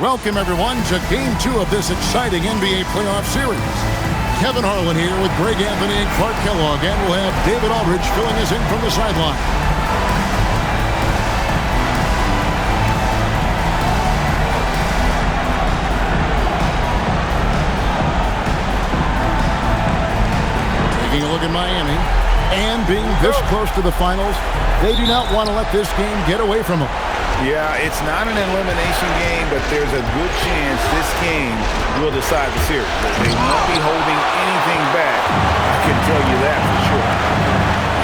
Welcome, everyone, to Game 2 of this exciting NBA playoff series. Kevin Harlan here with Greg Anthony and Clark Kellogg, and we'll have David Aldridge filling us in from the sideline. Taking a look at Miami, and being this close to the finals, they do not want to let this game get away from them. Yeah, it's not an elimination game, but there's a good chance this game will decide the series. They won't be holding anything back. I can tell you that for sure.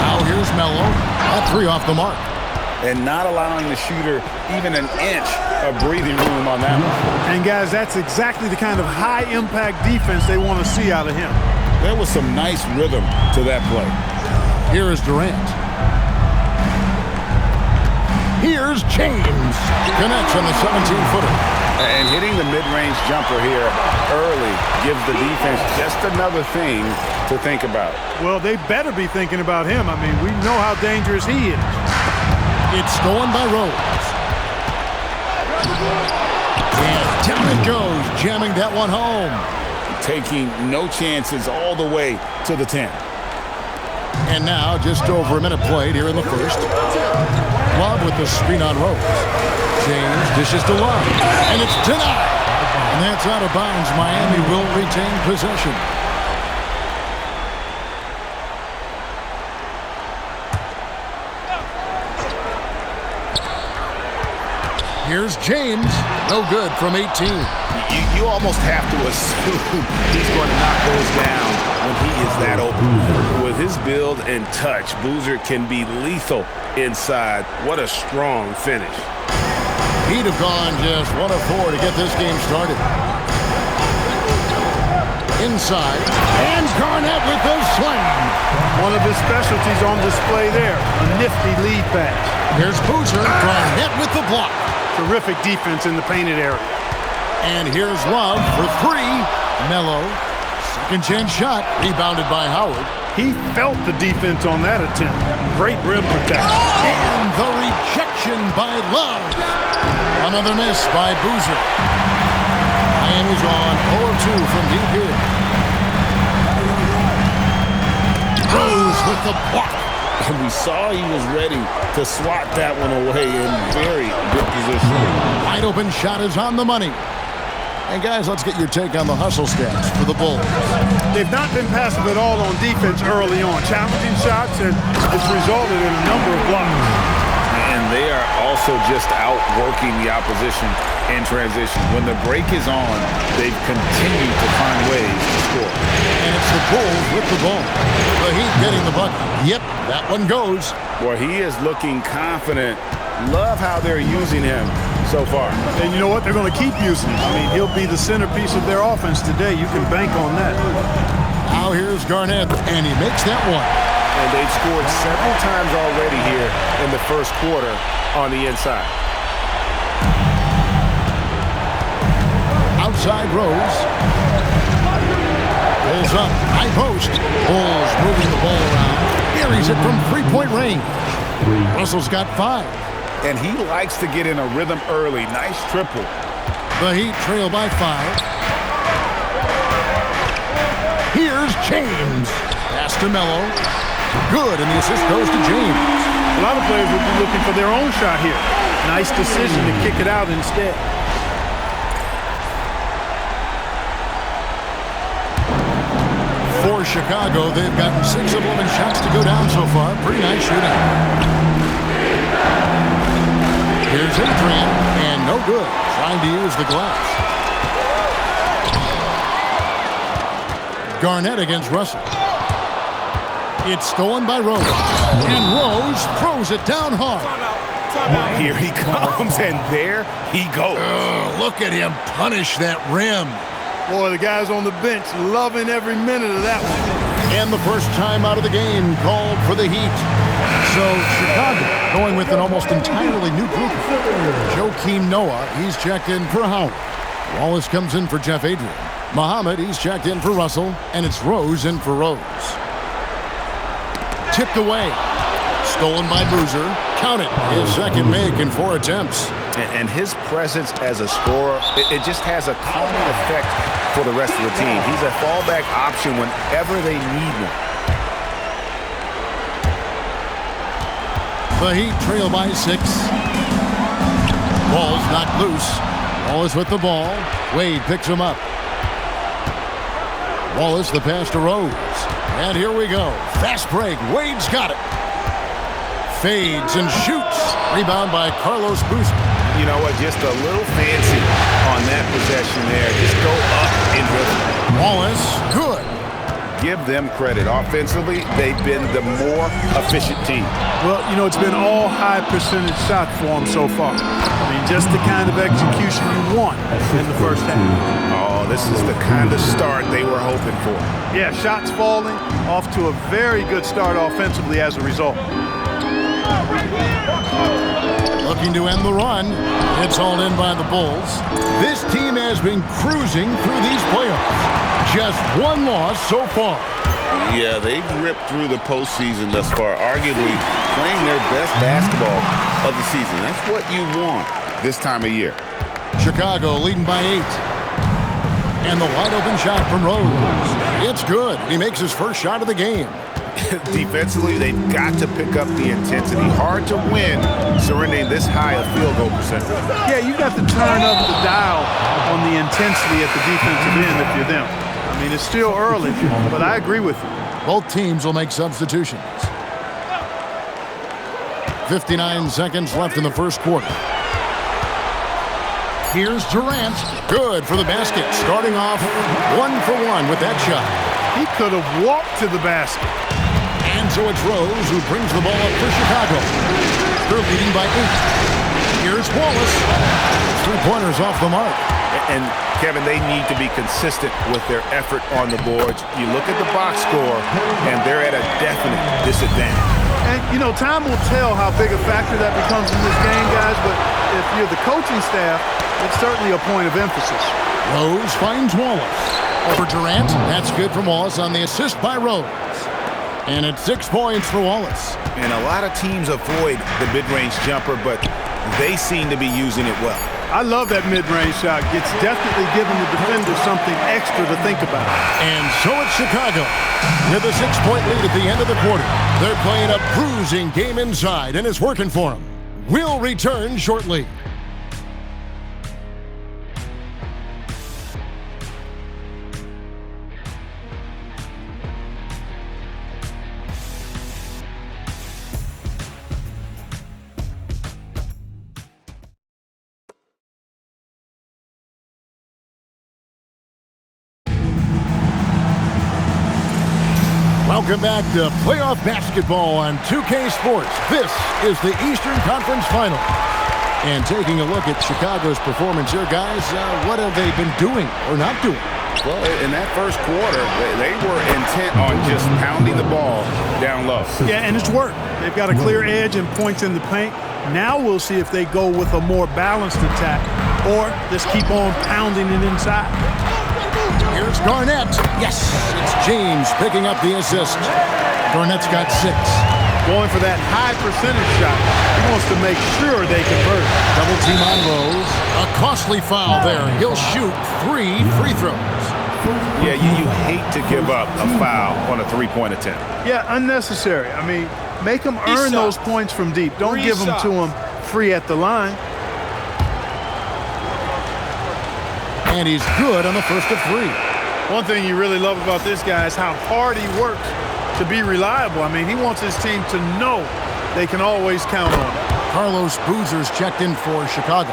Now here's Melo. That three off the mark. And not allowing the shooter even an inch of breathing room on that one. And, guys, that's exactly the kind of high-impact defense they want to see out of him. There was some nice rhythm to that play. Here is Durant. Here's James. Connects on the 17-footer. And hitting the mid-range jumper here early gives the defense just another thing to think about. Well, they better be thinking about him. I mean, we know how dangerous he is. It's stolen by Rose. And down it goes, jamming that one home. Taking no chances all the way to the 10. And now just over a minute played here in the first. Love with the screen on Rose. James dishes to Love, and it's denied. And that's out of bounds. Miami will retain possession. Here's James. No good from 18. You almost have to assume he's going to knock those down when he is that open. With his build and touch, Boozer can be lethal inside. What a strong finish. He'd have gone just 1 of 4 to get this game started. Inside, and Garnett with the slam. One of his specialties on display there, a nifty lead pass. Here's Boozer, Garnett with the block. Terrific defense in the painted area. And here's Love for 3. Melo, second chance shot, rebounded by Howard. He felt the defense on that attempt. Great rim protection. And the rejection by Love. Another miss by Boozer. Miami's on 0-2 from deep here. Rose with the block. And we saw he was ready to swat that one away in very good position. Wide open shot is on the money. And guys, let's get your take on the hustle stats for the Bulls. They've not been passive at all on defense early on. Challenging shots, and it's resulted in a number of blocks. And they are also just outworking the opposition in transition. When the break is on, they've continued to find ways to score. And it's the Bulls with the ball. The Heat getting the bucket. Yep, that one goes. Well, he is looking confident. Love how they're using him so far. And you know what? They're going to keep using him. I mean, he'll be the centerpiece of their offense today. You can bank on that. Now here's Garnett, and he makes that one. And they've scored several times already here in the first quarter on the inside. Outside Rose. Pulls up, high post. Bulls moving the ball around. Carries it from three-point range. Russell's got 5. And he likes to get in a rhythm early. Nice triple. The Heat trail by 5. Here's James. Pass to Melo. Good, and the assist goes to James. A lot of players would be looking for their own shot here. Nice decision to kick it out instead. For Chicago, they've gotten 6 of 11 shots to go down so far. Pretty nice shooting. Here's Adrian, and no good. Trying to use the glass. Garnett against Russell. It's stolen by Rose. And Rose throws it down hard. Here he comes, and there he goes. Look at him punish that rim. Boy, the guys on the bench loving every minute of that one. And the first time out of the game called for the Heat. So Chicago going with an almost entirely new group. Joakim Noah, he's checked in for Howard. Wallace comes in for Jeff Adrian. Muhammad, he's checked in for Russell. And it's Rose in for Rose. Tipped away. Stolen by Boozer. Count it. His second make in 4 attempts. And his presence as a scorer, it just has a calming effect for the rest of the team. He's a fallback option whenever they need one. The Heat trail by 6. Ball's knocked loose. Wallace with the ball. Wade picks him up. Wallace, the pass to Rose. And here we go. Fast break. Wade's got it. Fades and shoots. Rebound by Carlos Boozer. You know what? Just a little fancy on that possession there. Just go up in rhythm. Wallace, good. Give them credit. Offensively, they've been the more efficient team. Well, you know, it's been all high percentage shots for them so far. I mean, just the kind of execution you want in the first half. Oh, this is the kind of start they were hoping for. Yeah, shots falling, off to a very good start offensively as a result. Looking to end the run. It's hauled in by the Bulls. This team has been cruising through these playoffs. Just one loss so far. Yeah, they've ripped through the postseason thus far, arguably playing their best basketball of the season. That's what you want this time of year. Chicago leading by 8. And the wide open shot from Rose. It's good. He makes his first shot of the game. Defensively, they've got to pick up the intensity. Hard to win surrendering this high a field goal percentage. Yeah, you got to turn up the dial on the intensity at the defensive end if you're them. I mean, it's still early, but I agree with you. Both teams will make substitutions. 59 seconds left in the first quarter. Here's Durant. Good for the basket. Starting off 1 for 1 with that shot. He could have walked to the basket. And so it's Rose who brings the ball up for Chicago. They're leading by 8. Here's Wallace. 3-pointers off the mark. And, Kevin, they need to be consistent with their effort on the boards. You look at the box score, and they're at a definite disadvantage. And, you know, time will tell how big a factor that becomes in this game, guys, but if you're the coaching staff, it's certainly a point of emphasis. Rose finds Wallace. Over Durant. That's good from Wallace on the assist by Rose. And it's 6 points for Wallace. And a lot of teams avoid the mid-range jumper, but they seem to be using it well. I love that mid-range shot. It's definitely giving the defender something extra to think about. And so it's Chicago with a 6-point lead at the end of the quarter. They're playing a bruising game inside, and it's working for them. We'll return shortly. Welcome back to playoff basketball on 2K Sports. This is the Eastern Conference Final. And taking a look at Chicago's performance here, guys, what have they been doing or not doing? Well, in that first quarter, they were intent on just pounding the ball down low. Yeah, and it's worked. They've got a clear edge and points in the paint. Now we'll see if they go with a more balanced attack or just keep on pounding it inside. Here's Garnett. Yes, it's James picking up the assist. Garnett's got 6. Going for that high percentage shot. He wants to make sure they convert. Double team on Rose. A costly foul there. He'll shoot 3 free throws. Yeah, you hate to give up a foul on a three-point attempt. Yeah, unnecessary. I mean, make them earn those points from deep. Don't give them to them free at the line. And he's good on the first of 3. One thing you really love about this guy is how hard he works to be reliable. I mean, he wants his team to know they can always count on him. Carlos Boozer's checked in for Chicago.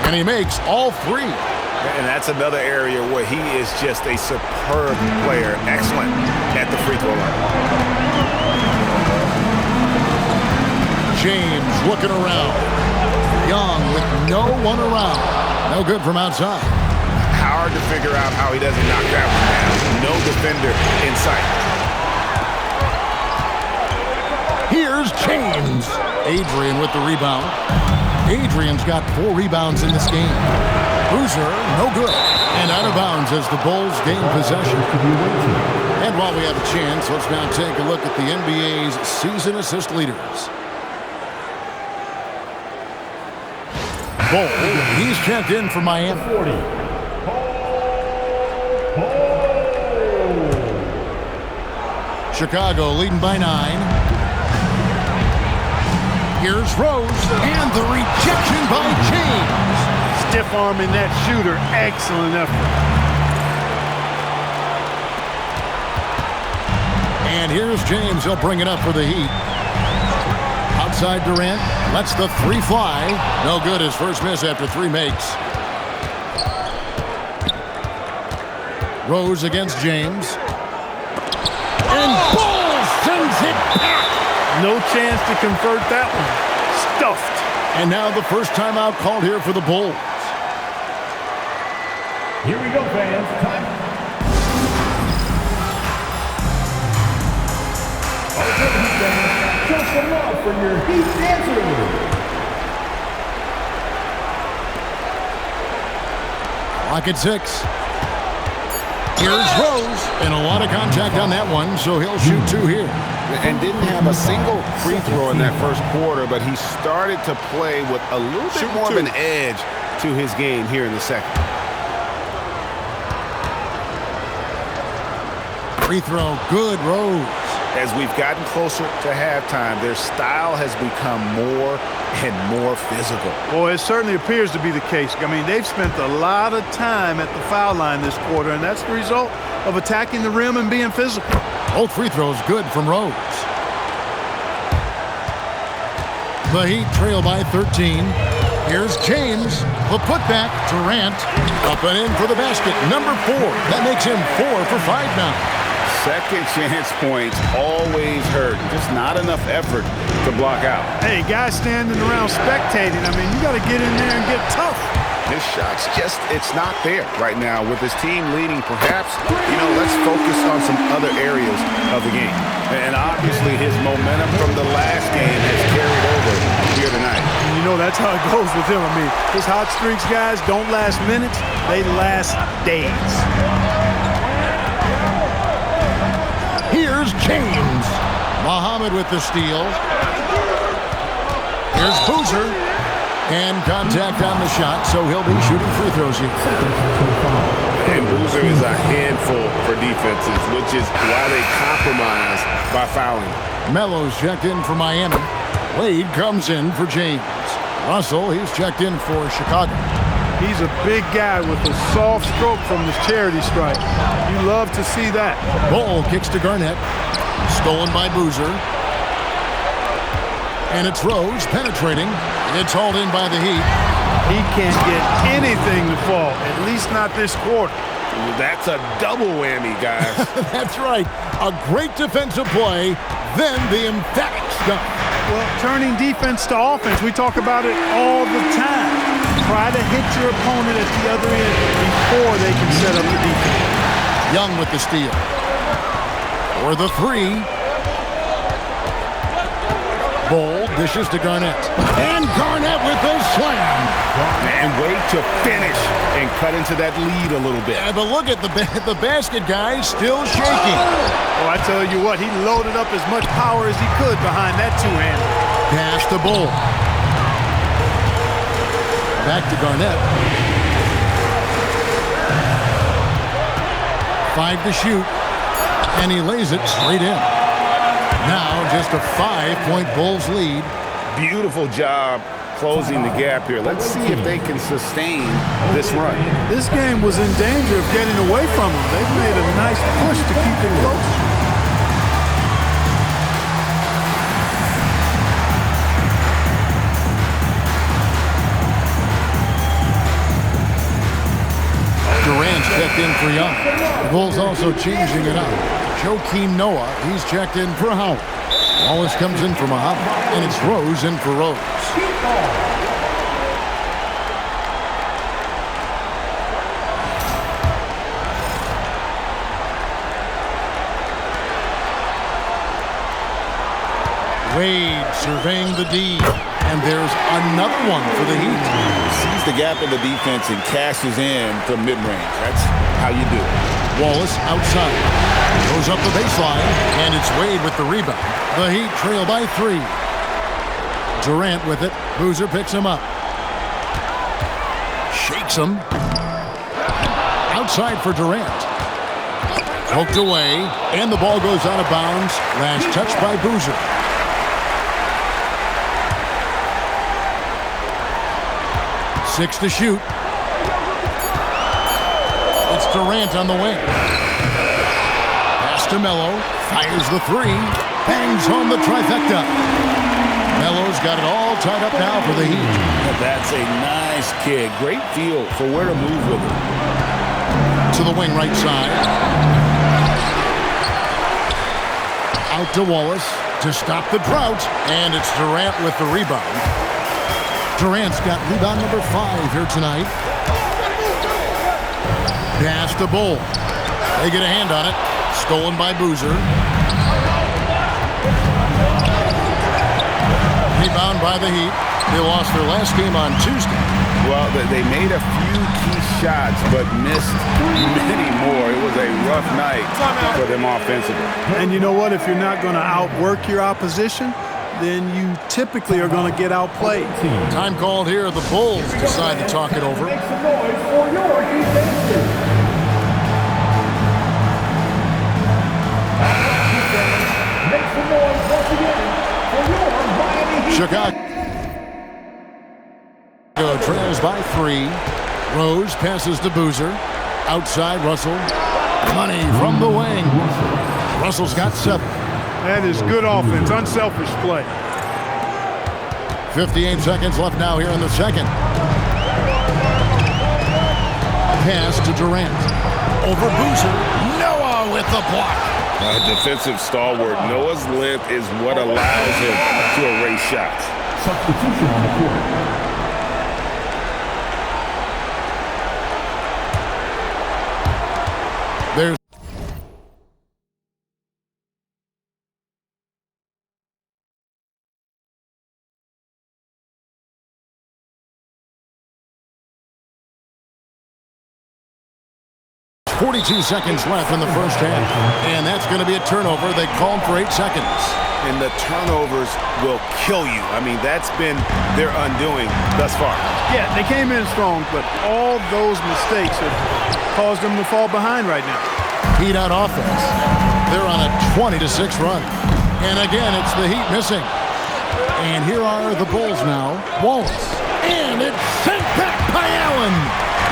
And he makes all 3. And that's another area where he is just a superb player. Excellent at the free throw line. James looking around. Young with no one around. No good from outside. Hard to figure out how he doesn't knock that one down. No defender in sight. Here's James. Adrian with the rebound. Adrian's got 4 rebounds in this game. Boozer, no good. And out of bounds as the Bulls gain possession. And while we have a chance, let's now take a look at the NBA's season assist leaders. Bol, he's checked in for Miami. Chicago leading by 9. Here's Rose, and the rejection by James. Stiff arming that shooter. Excellent effort. And here's James. He'll bring it up for the Heat. Outside Durant. Lets the 3 fly. No good. His first miss after 3 makes. Rose against James. And Bol sends it back. No chance to convert that one. Stuffed. And now the first timeout called here for the Bulls. Here we go, fans. Time. Okay, fans. Show some love for your Heat dancers. Clock at 6. Here's Rose, and a lot of contact on that one, so he'll shoot 2 here. And didn't have a single free throw in that first quarter, but he started to play with a little bit more of an edge to his game here in the second. Free throw, good, Rose. As we've gotten closer to halftime, their style has become more and more physical. Well, it certainly appears to be the case. I mean, they've spent a lot of time at the foul line this quarter, and that's the result of attacking the rim and being physical. Both free throws good from Rose. The Heat trail by 13. Here's James. The putback, Durant. Up and in for the basket. Number 4. That makes him 4 for 5 now. Second chance points always hurt. Just not enough effort to block out. Hey, guys standing around spectating, I mean, you got to get in there and get tough. His shot's just, it's not there right now. With his team leading, perhaps, let's focus on some other areas of the game. And obviously his momentum from the last game has carried over here tonight. And that's how it goes with him. I mean, his hot streaks, guys, don't last minutes. They last days. Here's James. Muhammad with the steal. Here's Boozer. And contact on the shot, so he'll be shooting free throws here. And Boozer is a handful for defenses, which is why they compromise by fouling. Melo's checked in for Miami. Wade comes in for James. Russell, he's checked in for Chicago. He's a big guy with a soft stroke from his charity stripe. You love to see that. Bol kicks to Garnett. Stolen by Boozer. And it's Rose penetrating. It's hauled in by the Heat. He can't get anything to fall, at least not this quarter. That's a double whammy, guys. That's right. A great defensive play, then the emphatic stuff. Well, turning defense to offense, we talk about it all the time. Try to hit your opponent at the other end before they can set up the defense. Young with the steal. For the 3. Bol dishes to Garnett. And Garnett with the slam. And wait to finish and cut into that lead a little bit. Yeah, but look at the basket guy still shaking. Oh, I tell you what, he loaded up as much power as he could behind that 2-hander. Pass to Bol. Back to Garnett. 5 to shoot. And he lays it straight in. Now just a 5-point Bulls lead. Beautiful job closing the gap here. Let's see if they can sustain this run. This game was in danger of getting away from them. They've made a nice push to keep it close. Durant's checked in for Young. The Bulls also changing it up. Joakim Noah, he's checked in for Howard. Wallace comes in for Muhammad, and it's Rose in for Rose. Wade surveying the D. And there's another one for the Heat. Sees the gap in the defense and cashes in from mid-range. That's how you do it. Wallace outside. Goes up the baseline, and it's Wade with the rebound. The Heat trail by 3. Durant with it. Boozer picks him up. Shakes him. Outside for Durant. Poked away, and the ball goes out of bounds. Last touch by Boozer. Six to shoot. It's Durant on the wing. Pass to Melo. Fires the 3. Bangs home the trifecta. Melo's got it all tied up now for the Heat. That's a nice kick. Great feel for where to move with it. To the wing right side. Out to Wallace to stop the drought. And it's Durant with the rebound. Durant's got rebound number 5 here tonight. Pass to Bull. They get a hand on it. Stolen by Boozer. Rebound by the Heat. They lost their last game on Tuesday. Well, they made a few key shots, but missed many more. It was a rough night for them offensively. And you know what? If you're not going to outwork your opposition, then you typically are going to get outplayed. Time called here. The Bulls decide to talk it over. Make some noise for your Heat dancers. Make some noise once again for your Miami Heat. Chicago trails by 3. Rose passes to Boozer. Outside, Russell. Money from the wing. Russell's got 7. That is good offense, unselfish play. 58 seconds left now here in the second. Pass to Durant. Over Boozer. Noah with the block. Defensive stalwart. Noah's length is what allows him to erase shots. Substitution on the court. There's 42 seconds left in the first half. And that's going to be a turnover. They called for 8 seconds. And the turnovers will kill you. I mean, that's been their undoing thus far. Yeah, they came in strong, but all those mistakes have caused them to fall behind right now. Heat on offense. They're on a 20-6 run. And again, it's the Heat missing. And here are the Bulls now. Wallace. And it's sent back by Allen.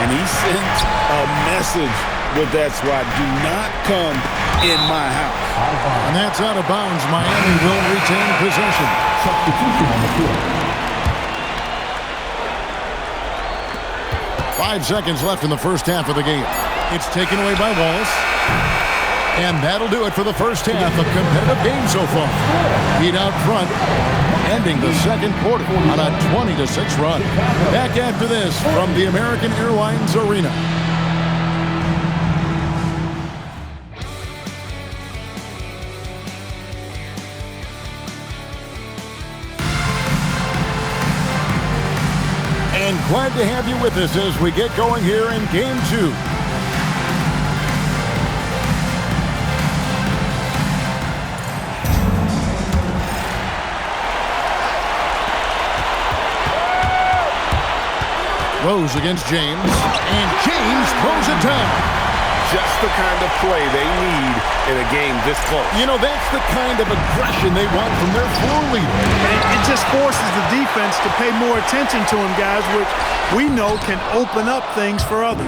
And he sent a message with that swat. Do not come in my house. And that's out of bounds. Miami will retain possession. Substitution on the court. 5 seconds left in the first half of the game. It's taken away by Wallace. And that'll do it for the first half. A competitive game so far. Heat out front, ending the second quarter on a 20-6 run. Back after this from the American Airlines Arena. And glad to have you with us as we get going here in Game 2. Rose against James, and James throws it down. Just the kind of play they need in a game this close. You know, that's the kind of aggression they want from their floor leader. It just forces the defense to pay more attention to him, guys, which we know can open up things for others.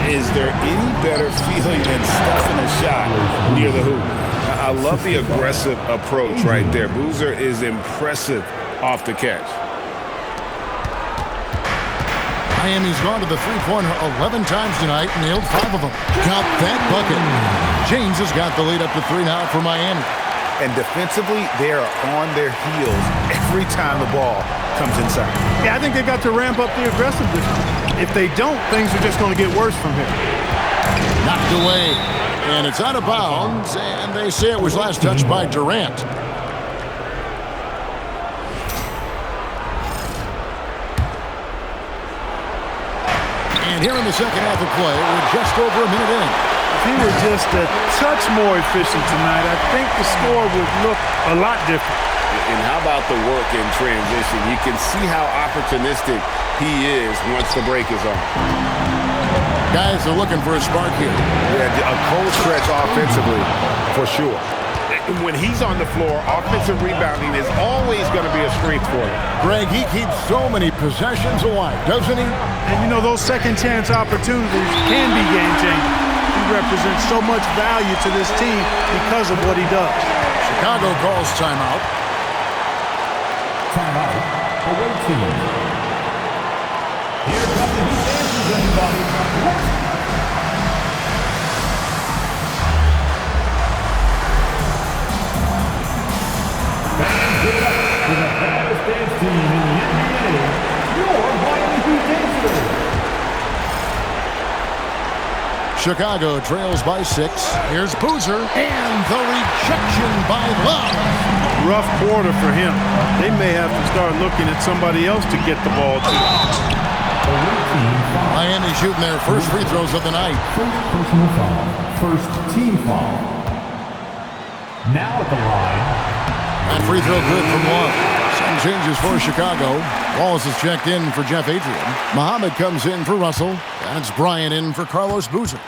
Is there any better feeling than stuffing a shot near the hoop? I love the aggressive approach right there. Boozer is impressive off the catch. Miami's gone to the three-pointer 11 times tonight, nailed 5 of them. Got that bucket. James has got the lead up to 3 now for Miami. And defensively, they are on their heels every time the ball comes inside. Yeah, I think they've got to ramp up the aggressiveness. If they don't, things are just going to get worse from here. Knocked away, and it's out of bounds, and they say it was last touched by Durant. And here in the second half of play, we're just over a minute in. If he were just a touch more efficient tonight, I think the score would look a lot different. And how about the work in transition? You can see how opportunistic he is once the break is on. Guys are looking for a spark here. Yeah, a cold stretch offensively, for sure. When he's on the floor, offensive rebounding is always going to be a strength for him. Greg, he keeps so many possessions alive, doesn't he? And you know, those second chance opportunities can be game changing. He represents so much value to this team because of what he does. Chicago calls timeout. Timeout. Away team. Here comes the Heat answers anybody. Give it up to the baddest dance team in the NBA, your Miami Heat dancers. Chicago trails by 6. Here's Boozer, and the rejection by Love. Rough quarter for him. They may have to start looking at somebody else to get the ball to. Miami shooting their first free throws of the night. First personal foul. First team foul. Now at the line. That free throw good from Love. Some changes for Chicago. Wallace is checked in for Jeff Adrian. Muhammad comes in for Russell. And it's Bryant in for Carlos Boozer.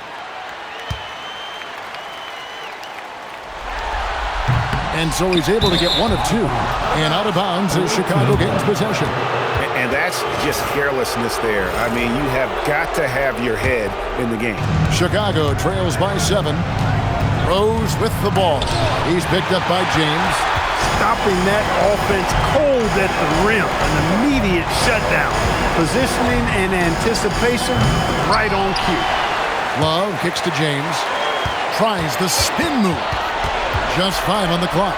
And so he's able to get 1 of 2. And out of bounds as Chicago gains possession. And that's just carelessness there. I mean, you have got to have your head in the game. Chicago trails by 7. Rose with the ball. He's picked up by James. Stopping that offense cold at the rim. An immediate shutdown. Positioning and anticipation right on cue. Love kicks to James. Tries the spin move. Just 5 on the clock.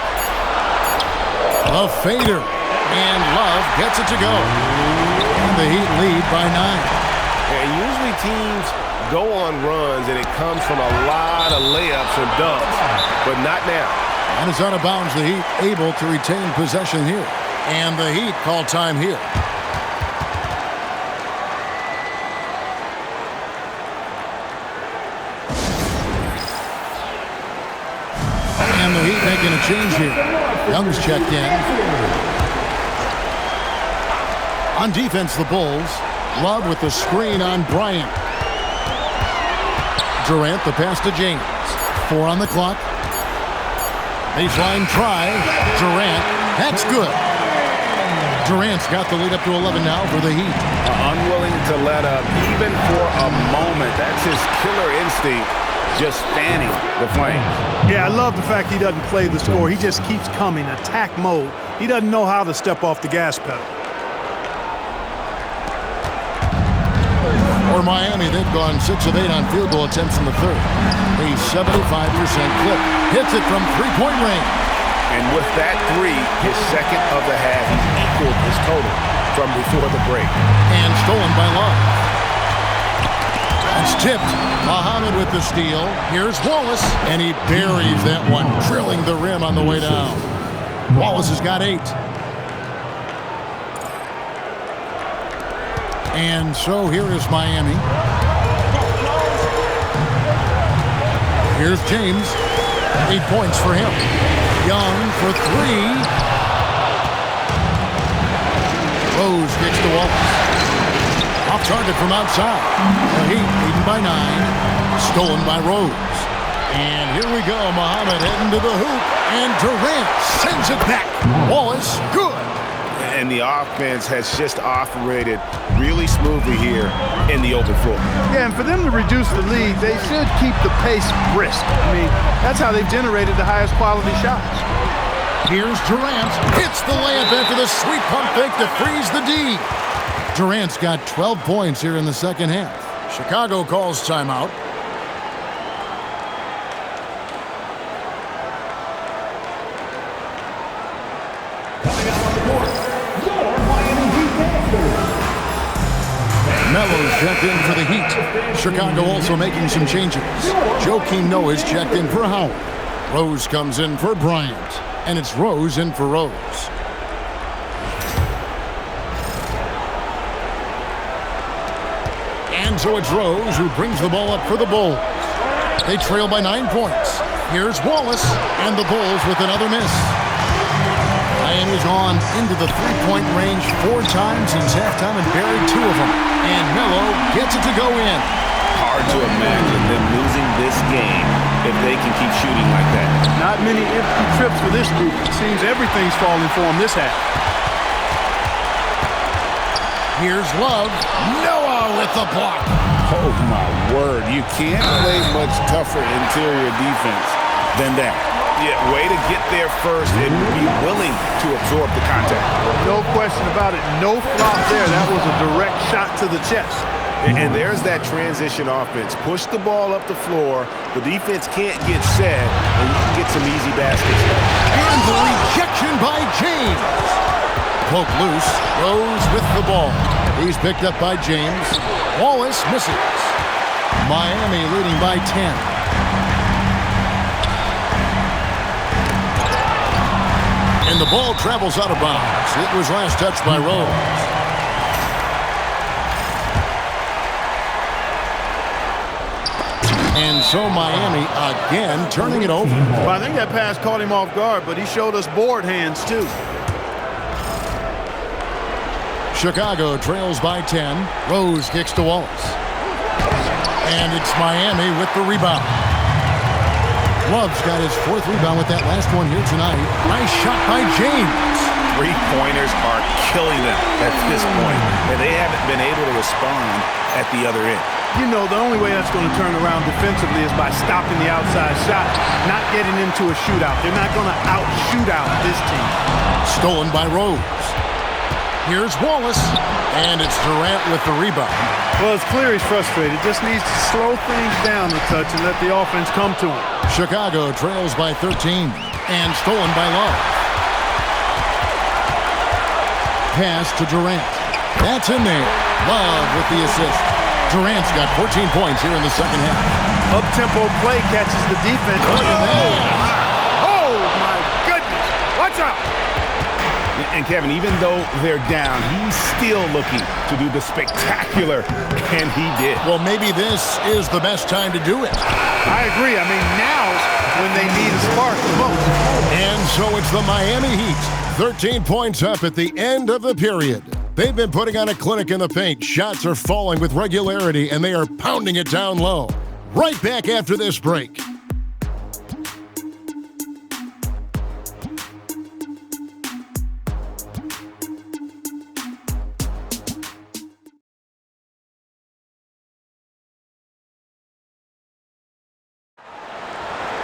A fader. And Love gets it to go. And the Heat lead by 9. And usually teams go on runs and it comes from a lot of layups and dunks. But not now. And it's out of bounds. The Heat able to retain possession here. And the Heat call time here. And the Heat making a change here. Young's checked in. On defense, the Bulls. Love with the screen on Bryant. Durant, the pass to James. 4 on the clock. Baseline try. Durant. That's good. Durant's got the lead up to 11 now for the Heat. Unwilling to let up even for a moment. That's his killer instinct, just fanning the flames. Yeah, I love the fact he doesn't play the score. He just keeps coming, attack mode. He doesn't know how to step off the gas pedal. For Miami, they've gone 6 of 8 on field goal attempts in the third. A 75% clip. Hits it from three-point range. And with that 3, his second of the half, he's equaled his total from before the break. And stolen by Love. It's tipped. Muhammad with the steal. Here's Wallace. And he buries that one, drilling the rim on the way down. Wallace has got 8. And so here is Miami. Here's James. 8 points for him. Young for 3. Rose kicks to Wallace. Off target from outside. The Heat leading by 9. Stolen by Rose. And here we go. Muhammad heading to the hoop. And Durant sends it back. Wallace, good. And the offense has just operated really smoothly here in the open floor. Yeah, and for them to reduce the lead, they should keep the pace brisk. I mean, that's how they've generated the highest quality shots. Here's Durant. Hits the layup after the sweet pump fake to freeze the D. Durant's got 12 points here in the second half. Chicago calls timeout. Melo's checked in for the Heat. Chicago also making some changes. Joakim Noah's checked in for Howard. Rose comes in for Bryant. And it's Rose in for Rose. And And so it's Rose who brings the ball up for the Bulls. They trail by 9 points. Here's Wallace, and the Bulls with another miss. Miami's gone into the three-point range 4 times since halftime and buried 2 of them. And Melo gets it to go in. Hard to imagine them losing this game if they can keep shooting like that. Not many empty trips for this group. It seems everything's falling for them this half. Here's Love. Noah with the block. Oh, my word. You can't play much tougher interior defense than that. Yeah, way to get there first and be willing to absorb the contact. No question about it. No flop there. That was a direct shot to the chest. And there's that transition offense. Push the ball up the floor. The defense can't get set, and you can get some easy baskets. And the rejection by James. Poke loose. Rose with the ball. He's picked up by James. Wallace misses. Miami leading by 10. And the ball travels out of bounds. It was last touched by Rose. And so Miami again turning it over. Well, I think that pass caught him off guard, but he showed us board hands too. Chicago trails by 10. Rose kicks to Wallace. And it's Miami with the rebound. Love's got his 4th rebound with that last one here tonight. Nice shot by James. 3-pointers are killing them at this point, and they haven't been able to respond at the other end. You know, the only way that's going to turn around defensively is by stopping the outside shot, not getting into a shootout. They're not going to out-shoot out this team. Stolen by Rose. Here's Wallace, and it's Durant with the rebound. Well, it's clear he's frustrated. Just needs to slow things down a touch and let the offense come to him. Chicago trails by 13, and stolen by Love. Pass to Durant. That's in there. Love with the assist. Durant's got 14 points here in the second half. Up-tempo play catches the defense. Oh, my goodness. Watch out. And Kevin, even though they're down, he's still looking to do the spectacular, and he did. Well, maybe this is the best time to do it. I agree. I mean, now's when they need a spark the most. And so it's the Miami Heat. 13 points up at the end of the period. They've been putting on a clinic in the paint. Shots are falling with regularity, and they are pounding it down low. Right back after this break.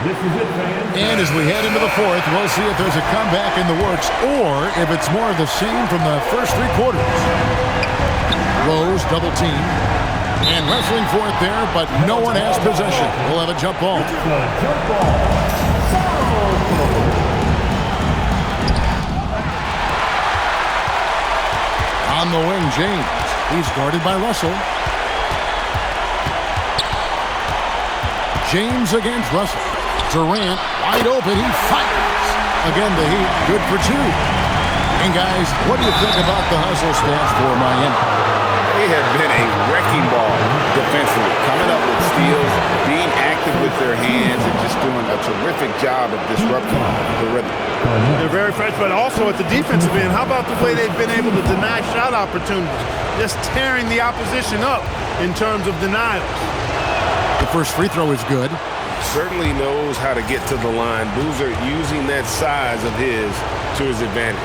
This is it, fans. And as we head into the 4th, we'll see if there's a comeback in the works or if it's more of the same from the first 3 quarters. Rose double team and wrestling for it there, but no one has possession. We'll have a jump ball. Jump ball. On the wing, James. He's guarded by Russell. James against Russell. Durant wide open. He fires. Again, the Heat good for 2. And guys, what do you think about the hustle stats for Miami? They have been a wrecking ball defensively, coming up with steals, being active with their hands, and just doing a terrific job of disrupting the rhythm. They're very fresh, but also at the defensive end, how about the way they've been able to deny shot opportunities? Just tearing the opposition up in terms of denials. The first free throw is good. Certainly knows how to get to the line. Boozer using that size of his to his advantage.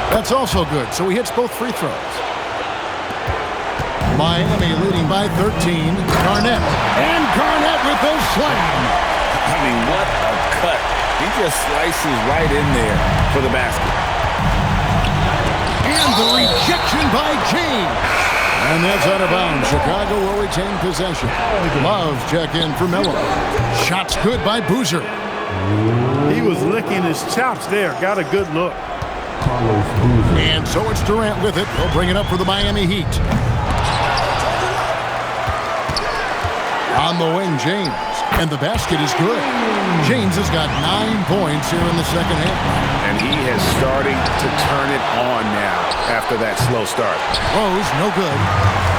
That's also good, so he hits both free throws. Miami leading by 13. Garnett. And Garnett with the slam. I mean, what a cut. He just slices right in there for the basket. And the rejection by James. And that's out of bounds. Chicago will retain possession. Love check in for Melo. Shots good by Boozer. He was licking his chops there. Got a good look. And so it's Durant with it. He'll bring it up for the Miami Heat. On the wing, James. And the basket is good. James has got 9 points here in the second half. And he is starting to turn it on now after that slow start. Rose, no good.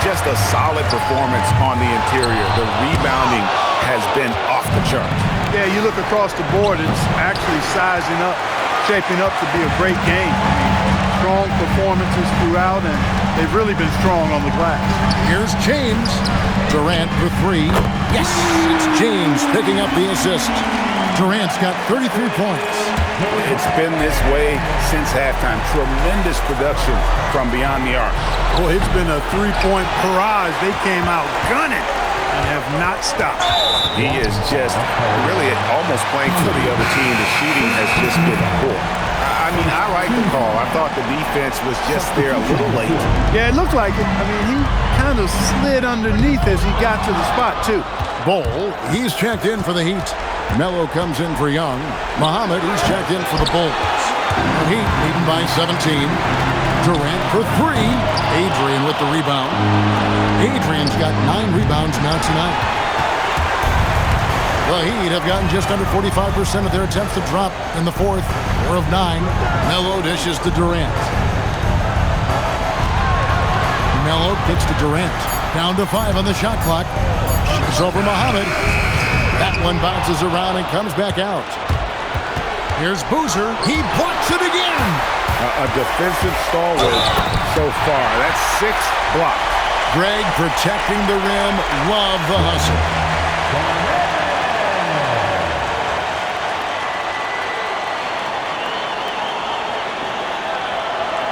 Just a solid performance on the interior. The rebounding has been off the chart. Yeah, you look across the board, it's actually sizing up, shaping up to be a great game. Strong performances throughout, and they've really been strong on the glass. Here's James. Durant for 3. Yes, it's James picking up the assist. Durant's got 33 points. It's been this way since halftime. Tremendous production from beyond the arc. Boy, it's been a three-point barrage. They came out gunning and have not stopped. He is just really almost playing for the other team. The shooting has just been poor. I mean, I like the call. I thought the defense was just there a little late. Yeah, it looked like it. I mean, he kind of slid underneath as he got to the spot, too. Bol, he's checked in for the Heat. Melo comes in for Young. Muhammad, he's checked in for the Bulls. The Heat leading by 17. Durant for 3. Adrian with the rebound. Adrian's got 9 rebounds now tonight. The Heat have gotten just under 45% of their attempts to drop in the fourth. 4 of 9. Melo dishes to Durant. Melo kicks to Durant. Down to 5 on the shot clock. Shoots over Muhammad. That one bounces around and comes back out. Here's Boozer. He blocks it again. A defensive stalwart so far. That's 6 blocks. Greg protecting the rim. Love the hustle.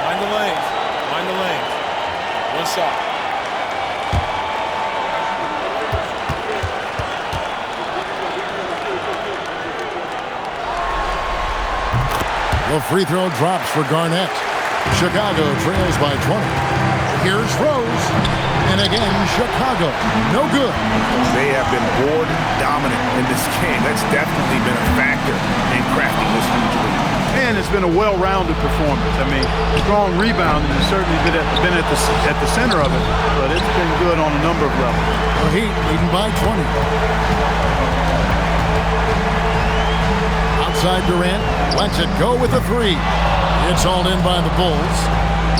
Mind the lanes. One shot. The free throw drops for Garnett. Chicago trails by 20. Here's Rose. And again, Chicago. No good. They have been board dominant in this game. That's definitely been a factor in crafting this huge lead. And it's been a well-rounded performance. I mean, strong rebounding has certainly been at the center of it, but it's been good on a number of levels. The Heat leading by 20. Outside Durant, lets it go with a 3. It's hauled in by the Bulls.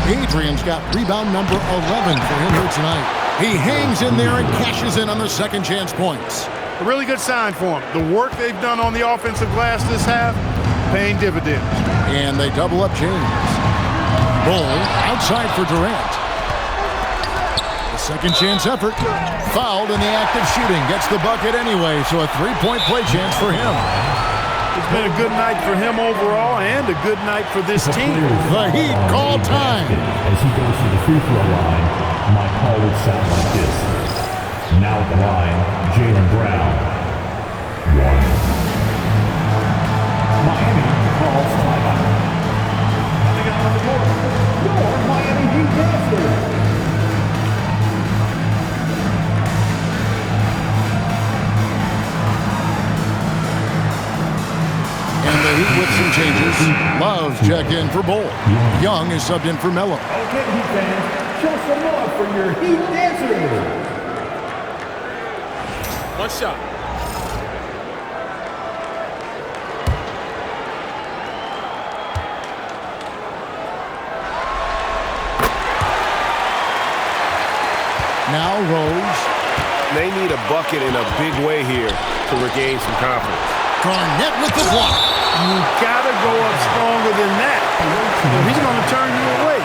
Adrian's got rebound number 11 for him here tonight. He hangs in there and cashes in on the second chance points. A really good sign for him. The work they've done on the offensive glass this half, paying dividends. And they double up James. Bol outside for Durant. The second chance effort. Fouled in the act of shooting. Gets the bucket anyway, so a 3-point play chance for him. It's been a good night for him overall and a good night for this team. The Heat call time. As he goes to the free throw line, my call would sound like this. Now at the line, Jaylen Brown. 1. Miami calls timeout. Coming out on the court, your Miami Heat Dancers. And the Heat with some changes. Love's checked in for Bol. Young is subbed in for Melo. Okay, Heat fans, show some love for your Heat Dancers. One shot. Now Rose. They need a bucket in a big way here to regain some confidence. Garnett with the block. You gotta go up stronger than that. Or he's gonna turn you away.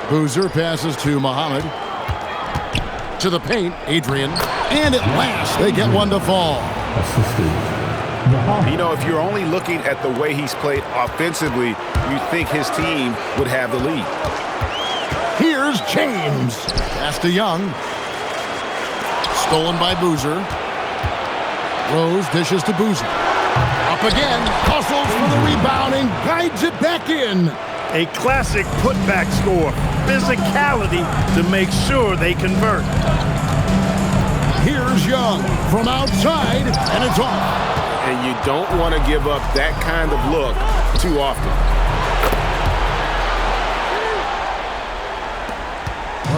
Boozer passes to Muhammad. To the paint, Adrian. And at last, they get one to fall. You know, if you're only looking at the way he's played offensively, you think his team would have the lead. Here's James. Pass to Young. Stolen by Boozer. Rose dishes to Boozer. Up again. Hustles for the rebound and guides it back in. A classic putback score. Physicality to make sure they convert. Here's Young from outside, and it's off. And you don't want to give up that kind of look too often.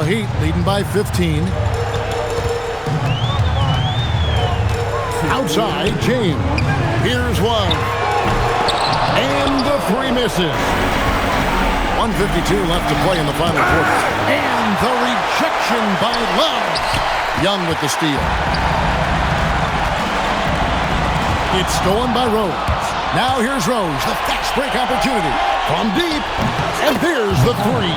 The Heat leading by 15. Outside, James. Here's one. And the three misses. 1:52 left to play in the final quarter. And the rejection by Love. Young with the steal. It's stolen by Rose. Now here's Rose, the fast break opportunity. From deep. And there's the three.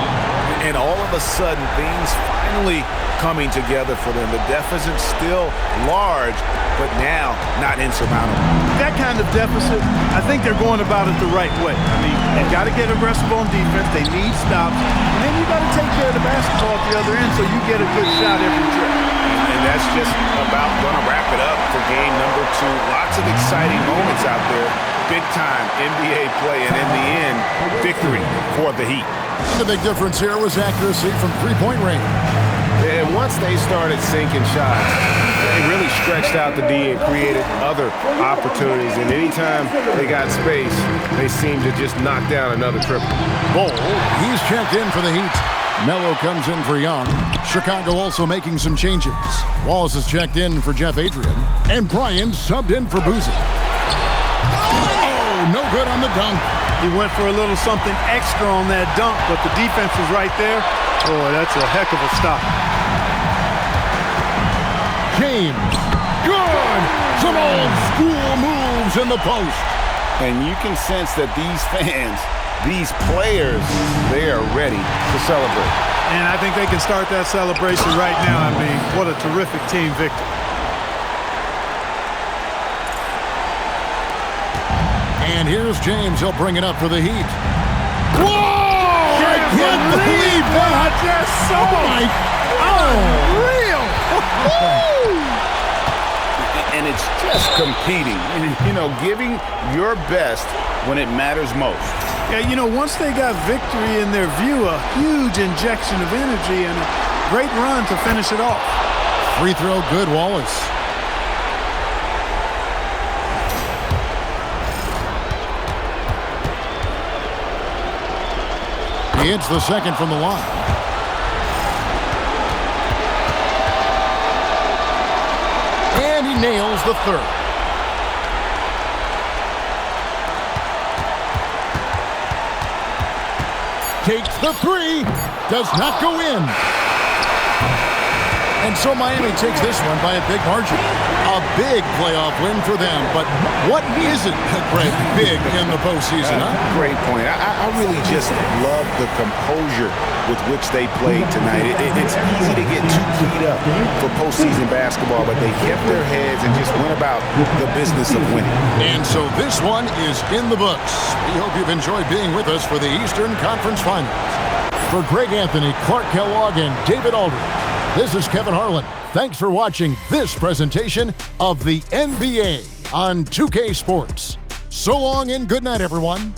And all of a sudden, things finally coming together for them. The deficit's still large, but now not insurmountable. That kind of deficit, I think they're going about it the right way. I mean, they've got to get aggressive on defense. They need stops. And then you got to take care of the basketball at the other end so you get a good shot every trip. And that's just about going to wrap it up for game number 2. Lots of exciting moments out there. Big-time NBA play, and in the end, victory for the Heat. The big difference here was accuracy from three-point range. And once they started sinking shots, they really stretched out the D and created other opportunities. And anytime they got space, they seemed to just knock down another triple. Bol, he's checked in for the Heat. Melo comes in for Young. Chicago also making some changes. Wallace is checked in for Jeff Adrian. And Bryant subbed in for Boozy. Oh, no good on the dunk. He went for a little something extra on that dunk, but the defense was right there. Boy, that's a heck of a stop. James. Good. Some old school moves in the post. And you can sense that these fans, these players, they are ready to celebrate. And I think they can start that celebration right now. I mean, what a terrific team victory. And here's James. He'll bring it up for the Heat. Whoa! I can't believe that! I just saw it! Unreal! And it's just competing, giving your best when it matters most. Yeah, once they got victory in their view, a huge injection of energy and a great run to finish it off. Free throw, good, Wallace. He hits the second from the line. And he nails the third. Takes the three. Does not go in. And so Miami takes this one by a big margin. A big playoff win for them. But what isn't, Greg, big in the postseason, huh? Great point. I really just love the composure with which they played tonight. It's easy to get too keyed up for postseason basketball, but they kept their heads and just went about the business of winning. And so this one is in the books. We hope you've enjoyed being with us for the Eastern Conference Finals. For Greg Anthony, Clark Kellogg, and David Aldridge, this is Kevin Harlan. Thanks for watching this presentation of the NBA on 2K Sports. So long and good night, everyone.